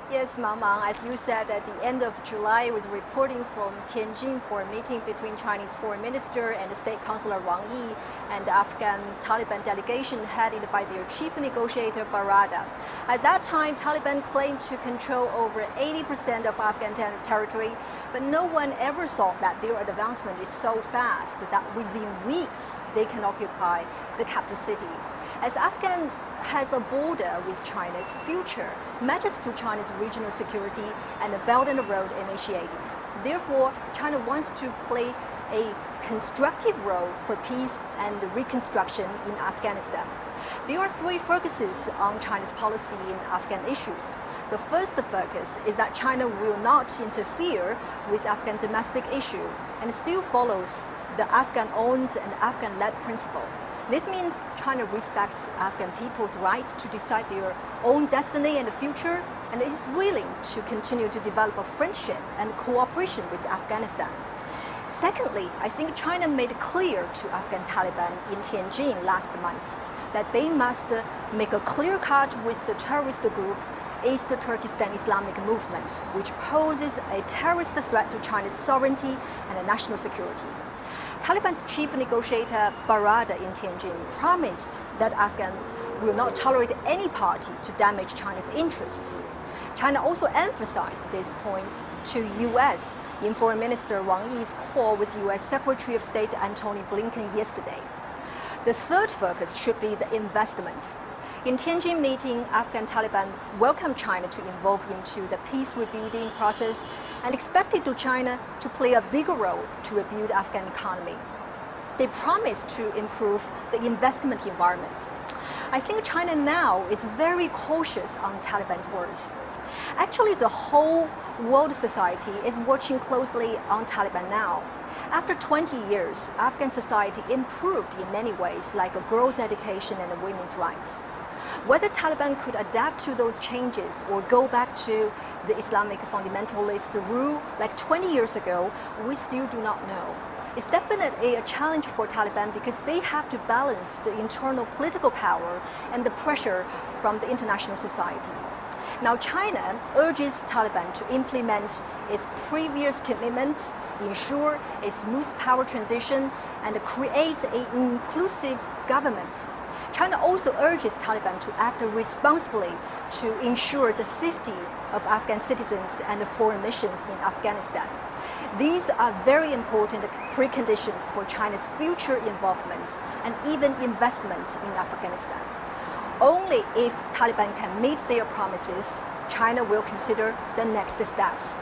Yes, Mang, as you said, at the end of July, I was reporting from Tianjin for a meeting between Chinese Foreign Minister and State Councilor Wang and the Afghan Taliban delegation headed by their chief negotiator Baradar. At that time, Taliban claimed to control over 80% of Afghan territory, but no one ever thought that their advancement is so fast that within weeks they can occupy the capital city. As Afghan has a border with China's future matters to China's regional security and the Belt and Road Initiative. Therefore, China wants to play a constructive role for peace and reconstruction in Afghanistan. There are three focuses on China's policy in Afghan issues. The first focus is that China will not interfere with Afghan domestic issue and still follows the Afghan-owned and Afghan-led principle. This means China respects Afghan people's right to decide their own destiny and future, and is willing to continue to develop a friendship and cooperation with Afghanistan. Secondly, I think China made clear to Afghan Taliban in Tianjin last month that they must make a clear cut with the terrorist group East Turkestan Islamic Movement, which poses a terrorist threat to China's sovereignty and national security. Taliban's chief negotiator Baradar in Tianjin promised that Afghan will not tolerate any party to damage China's interests. China also emphasized this point to U.S. in Foreign Minister Wang Yi's call with U.S. Secretary of State Antony Blinken yesterday. The third focus should be the investment. In Tianjin meeting, Afghan Taliban welcomed China to involve into the peace rebuilding process and expected to China to play a bigger role to rebuild Afghan economy. They promised to improve the investment environment. I think China now is very cautious on Taliban's words. Actually, the whole world society is watching closely on Taliban now. After 20 years, Afghan society improved in many ways, like girls' education and women's rights. Whether Taliban could adapt to those changes or go back to the Islamic fundamentalist rule like 20 years ago, we still do not know. It's definitely a challenge for Taliban because they have to balance the internal political power and the pressure from the international society. Now, China urges Taliban to implement its previous commitments, ensure a smooth power transition, and create an inclusive government. China also urges Taliban to act responsibly to ensure the safety of Afghan citizens and foreign missions in Afghanistan. These are very important preconditions for China's future involvement and even investment in Afghanistan. Only if Taliban can meet their promises, China will consider the next steps.